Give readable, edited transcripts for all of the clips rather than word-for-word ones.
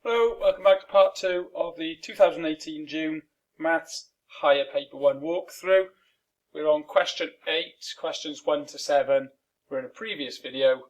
Hello, welcome back to part 2 of the 2018 June Maths Higher Paper 1 walkthrough. We're on question 8, questions 1 to 7. We're in a previous video,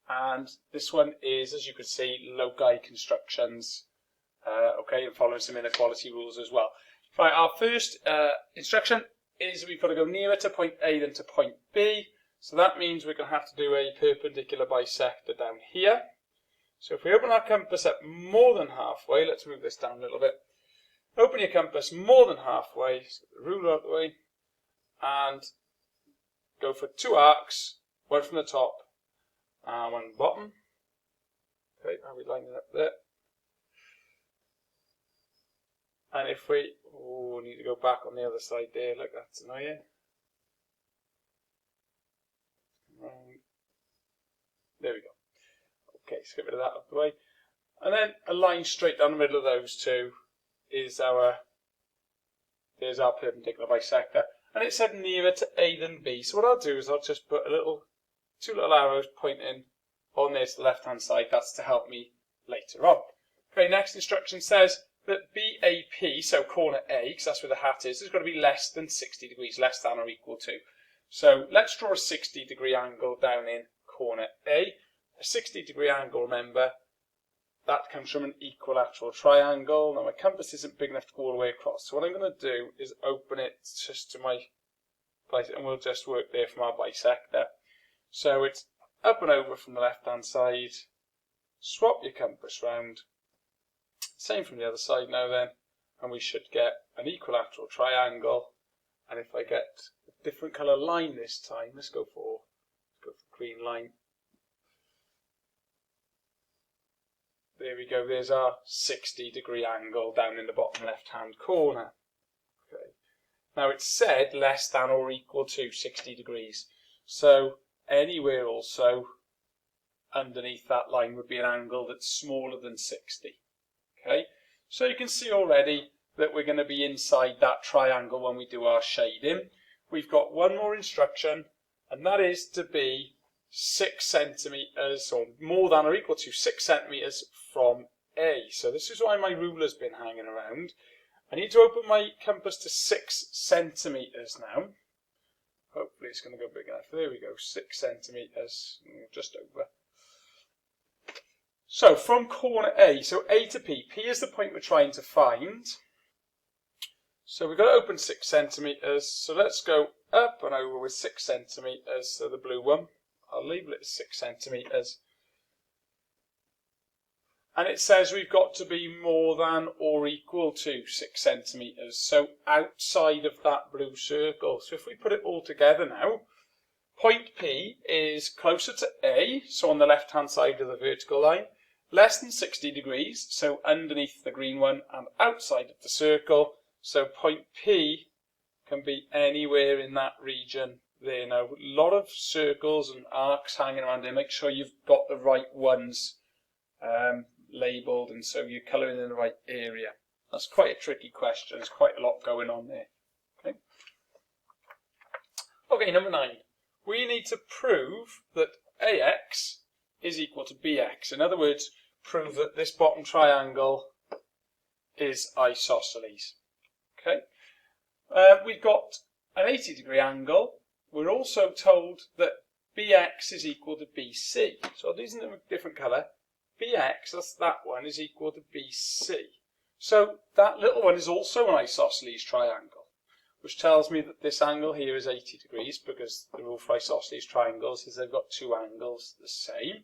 and this one is, as you can see, loci constructions. And following some inequality rules as well. Right, our first instruction is we've got to go nearer to point A than to point B. So that means we're going to have to do a perpendicular bisector down here. So if we open our compass up more than halfway, let's move this down a little bit. Open your compass more than halfway, so the ruler out the way, and go for 2 arcs, one from the top and one bottom. Okay, how we line it up there. And if we need to go back on the other side there, look, that's annoying. There we go. Okay, let's get rid of that out of the way. And then a line straight down the middle of those two is there's our perpendicular bisector. And it said nearer to A than B. So what I'll do is I'll just put two little arrows pointing on this left hand side. That's to help me later on. Okay, next instruction says that BAP, so corner A, because that's where the hat is got to be less than 60 degrees, less than or equal to. So let's draw a 60-degree angle down in corner A. A 60-degree angle, remember, that comes from an equilateral triangle. Now my compass isn't big enough to go all the way across, so what I'm going to do is open it just to my place, and we'll just work there from our bisector. So it's up and over from the left-hand side. Swap your compass round. Same from the other side now then, and we should get an equilateral triangle. And if I get a different colour line this time, let's go for green line. There we go, there's our 60-degree angle down in the bottom left-hand corner. Okay. Now it's said less than or equal to 60 degrees. So anywhere also underneath that line would be an angle that's smaller than 60. Okay, so you can see already that we're going to be inside that triangle when we do our shading. We've got one more instruction, and that is to be 6 centimetres or more than or equal to 6 centimetres from A. So this is why my ruler's been hanging around. I need to open my compass to 6 centimetres now. Hopefully it's going to go big enough. There we go, 6 centimetres, just over. So from corner A, so A to P, P is the point we're trying to find. So we've got to open 6 centimetres, so let's go up and over with 6 centimetres, so the blue one. I'll label it as 6 centimetres. And it says we've got to be more than or equal to 6 centimetres, so outside of that blue circle. So if we put it all together now, point P is closer to A, so on the left-hand side of the vertical line, less than 60 degrees, so underneath the green one, and outside of the circle, so point P can be anywhere in that region there. Now, a lot of circles and arcs hanging around there. Make sure you've got the right ones labelled, and so you're colouring in the right area. That's quite a tricky question. There's quite a lot going on there. Okay, number 9. We need to prove that AX is equal to BX. In other words, prove that this bottom triangle is isosceles. Okay, we've got an 80-degree angle. We're also told that BX is equal to BC. So these are in a different colour. BX, that's that one, is equal to BC. So that little one is also an isosceles triangle, which tells me that this angle here is 80 degrees, because the rule for isosceles triangles is they've got two angles the same.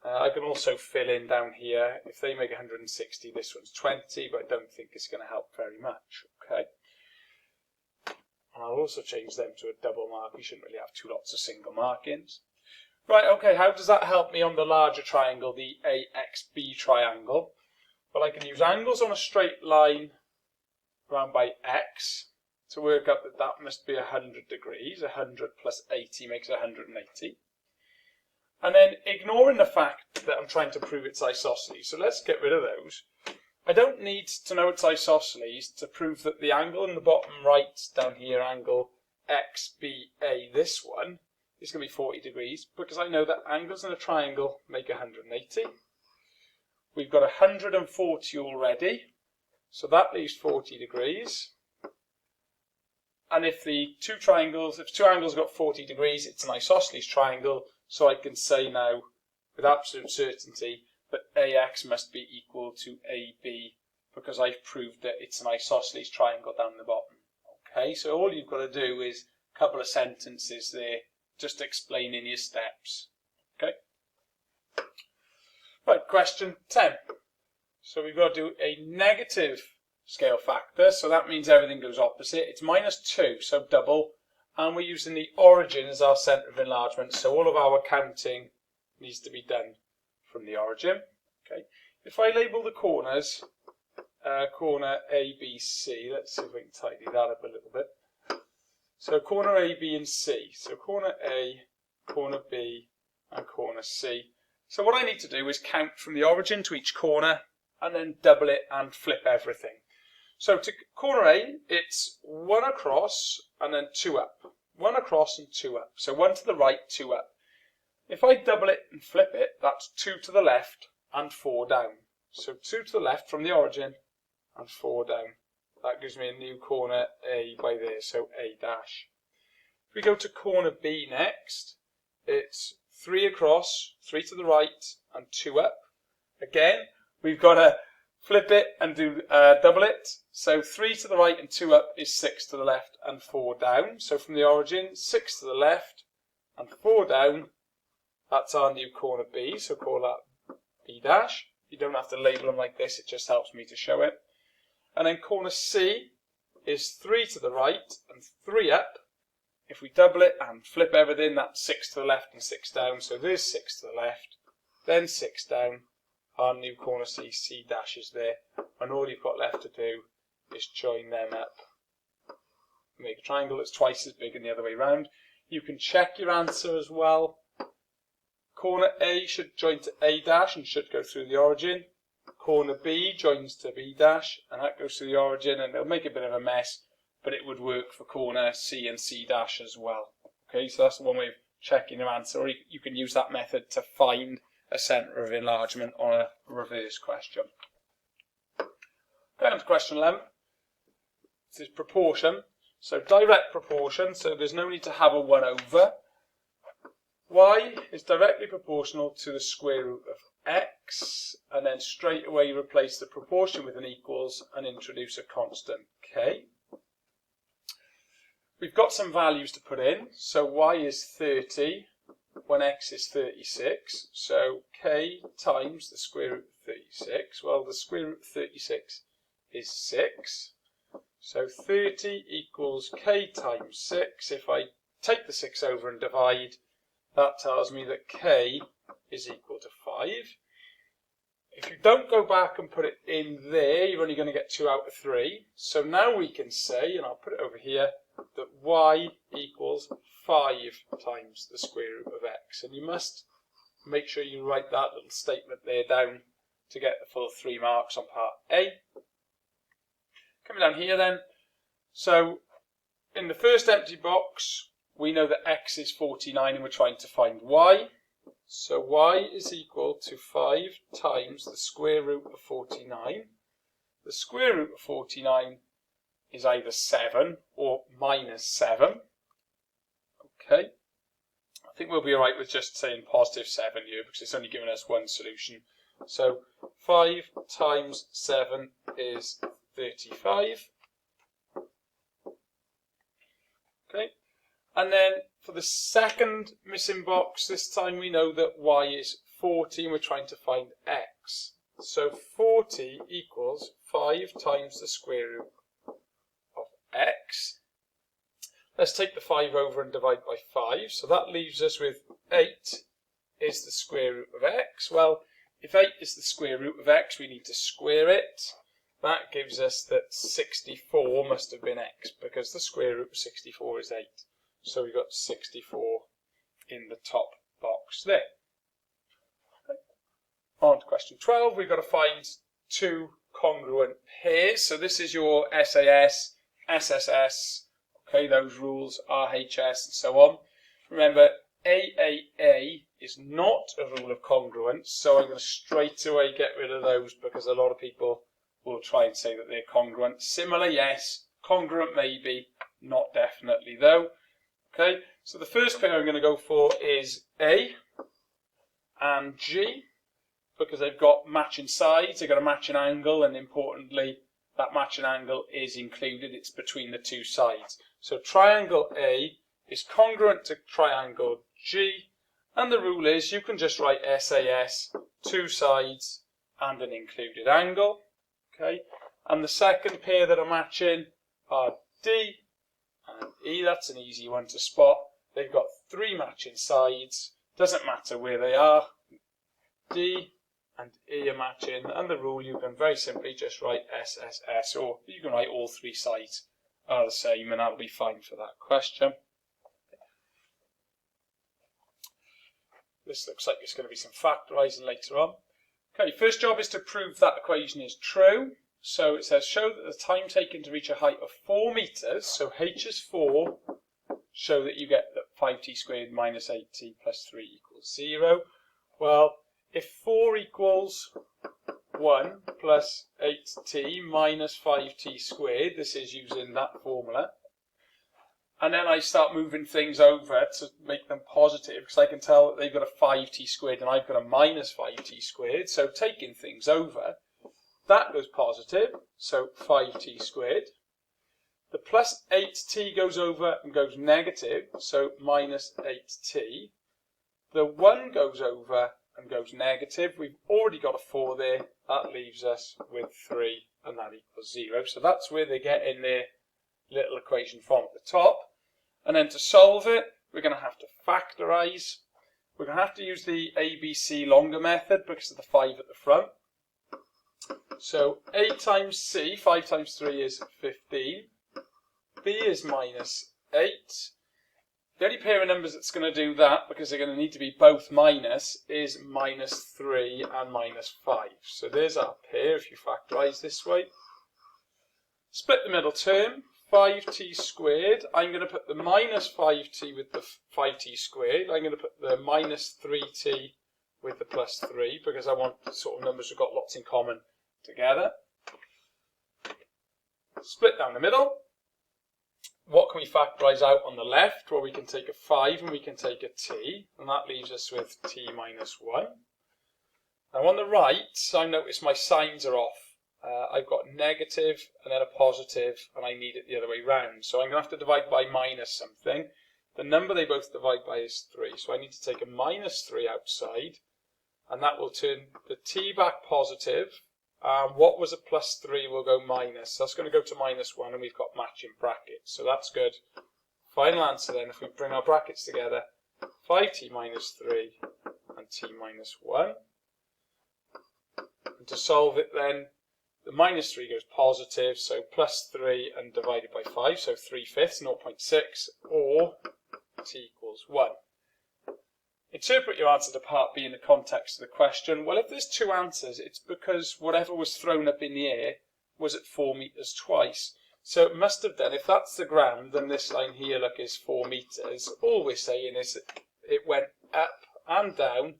I can also fill in down here, if they make 160, this one's 20, but I don't think it's going to help very much. Okay. And I'll also change them to a double mark. We shouldn't really have two lots of single markings. Right, okay, how does that help me on the larger triangle, the AXB triangle? Well, I can use angles on a straight line round by X to work out that that must be 100 degrees. 100 plus 80 makes 180. And then ignoring the fact that I'm trying to prove it's isosceles, so let's get rid of those. I don't need to know it's isosceles to prove that the angle in the bottom right down here, angle XBA, this one, is going to be 40 degrees, because I know that angles in a triangle make 180. we've got 140 already, so that leaves 40 degrees. And if two angles have got 40 degrees, it's an isosceles triangle, so I can say now with absolute certainty that AX must be equal to AB, because I've proved that it's an isosceles triangle down the bottom. Okay, so all you've got to do is a couple of sentences there, just explaining your steps. Okay. Right, question 10. So we've got to do a negative scale factor, so that means everything goes opposite. It's -2, so double, and we're using the origin as our centre of enlargement, so all of our counting needs to be done from the origin. Okay. If I label the corners, corner A, B, C, let's see if we can tidy that up a little bit. So corner A, B and C, so corner A, corner B and corner C. So what I need to do is count from the origin to each corner and then double it and flip everything. So to corner A, it's 1 across and then 2 up. 1 across and 2 up. So 1 to the right, 2 up. If I double it and flip it, that's 2 to the left and 4 down. So 2 to the left from the origin and 4 down. That gives me a new corner A by there, so A dash. If we go to corner B next, it's 3 across, 3 to the right and 2 up. Again, we've got to flip it and do double it. So 3 to the right and 2 up is 6 to the left and 4 down. So from the origin, 6 to the left and 4 down. That's our new corner B, so call that B dash. You don't have to label them like this, it just helps me to show it. And then corner C is 3 to the right and 3 up. If we double it and flip everything, that's 6 to the left and 6 down. So there's 6 to the left, then 6 down. Our new corner C, C dash is there. And all you've got left to do is join them up. Make a triangle that's twice as big and the other way around. You can check your answer as well. Corner A should join to A dash and should go through the origin. Corner B joins to B dash and that goes to the origin, and it'll make a bit of a mess, but it would work for corner C and C dash as well. Okay, so that's one way of checking your answer, or you can use that method to find a centre of enlargement on a reverse question. Going on to question 11. This is proportion. So direct proportion, so there's no need to have a 1 over. Y is directly proportional to the square root of x, and then straight away replace the proportion with an equals and introduce a constant k. We've got some values to put in, so y is 30 when x is 36, so k times the square root of 36. Well, the square root of 36 is 6, so 30 equals k times 6. If I take the 6 over and divide, that tells me that k is equal to 5. If you don't go back and put it in there, you're only going to get 2 out of 3. So now we can say, and I'll put it over here, that y equals 5 times the square root of x. And you must make sure you write that little statement there down to get the full 3 marks on part A. Coming down here then, so in the first empty box, we know that x is 49 and we're trying to find y. So y is equal to 5 times the square root of 49. The square root of 49 is either 7 or -7. Okay. I think we'll be alright with just saying +7 here because it's only giving us one solution. So 5 times 7 is 35. Okay. And then for the second missing box, this time we know that y is 40 and we're trying to find x. So 40 equals 5 times the square root of x. Let's take the 5 over and divide by 5. So that leaves us with 8 is the square root of x. Well, if 8 is the square root of x, we need to square it. That gives us that 64 must have been x, because the square root of 64 is 8. So we've got 64 in the top box there. Okay. On to question 12. We've got to find two congruent pairs. So this is your SAS, SSS, okay, those rules, RHS and so on. Remember, AAA is not a rule of congruence, so I'm going to straight away get rid of those because a lot of people will try and say that they're congruent. Similar, yes. Congruent, maybe. Not definitely, though. Okay, so the first pair I'm going to go for is A and G, because they've got matching sides, they've got a matching angle, and importantly, that matching angle is included. It's between the two sides. So triangle A is congruent to triangle G, and the rule is you can just write SAS, two sides and an included angle. Okay, and the second pair that are matching are D and E. That's an easy one to spot. They've got three matching sides. Doesn't matter where they are. D and E are matching, and the rule you can very simply just write SSS, or you can write all three sides are the same, and that'll be fine for that question. This looks like it's going to be some factorising later on. Okay, first job is to prove that equation is true. So it says, show that the time taken to reach a height of 4 meters, so h is 4, show that you get that 5t squared minus 8t plus 3 equals 0. Well, if 4 equals 1 plus 8t minus 5t squared, this is using that formula, and then I start moving things over to make them positive, because I can tell that they've got a 5t squared and I've got a minus 5t squared, so taking things over, that goes positive, so 5t squared. The plus 8t goes over and goes negative, so minus 8t. The 1 goes over and goes negative. We've already got a 4 there. That leaves us with 3, and that equals 0. So that's where they get in their little equation from at the top. And then to solve it, we're going to have to factorise. We're going to have to use the ABC longer method because of the 5 at the front. So A times C, 5 times 3 is 15. B is minus 8. The only pair of numbers that's going to do that, because they're going to need to be both minus, is minus 3 and minus 5. So there's our pair if you factorise this way. Split the middle term, 5t squared. I'm going to put the minus 5t with the 5t squared. I'm going to put the minus 3t with the plus 3, because I want sort of numbers who've got lots in common together. Split down the middle. What can we factorise out on the left? Well, we can take a 5 and we can take a t, and that leaves us with t minus 1. Now on the right, I notice my signs are off. I've got negative and then a positive, and I need it the other way round. So I'm going to have to divide by minus something. The number they both divide by is 3, so I need to take a minus 3 outside, and that will turn the t back positive. What was a plus 3 will go minus. So that's going to go to minus 1, and we've got matching brackets. So that's good. Final answer then, if we bring our brackets together, 5t minus 3 and t minus 1. And to solve it then, the minus 3 goes positive, so plus 3 and divided by 5, so 3/5, 0.6, or t equals 1. Interpret your answer to part B in the context of the question. Well, if there's two answers, it's because whatever was thrown up in the air was at 4 meters twice. So it must have done, if that's the ground, then this line here, look, is 4 meters. All we're saying is that it went up and down.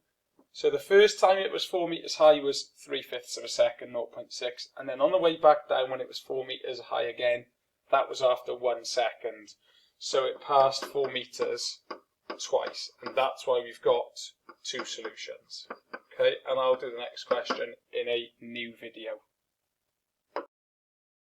So the first time it was 4 meters high was 3/5 of a second, 0.6. And then on the way back down when it was 4 meters high again, that was after 1 second. So it passed 4 meters twice, and that's why we've got two solutions. Okay, and I'll do the next question in a new video.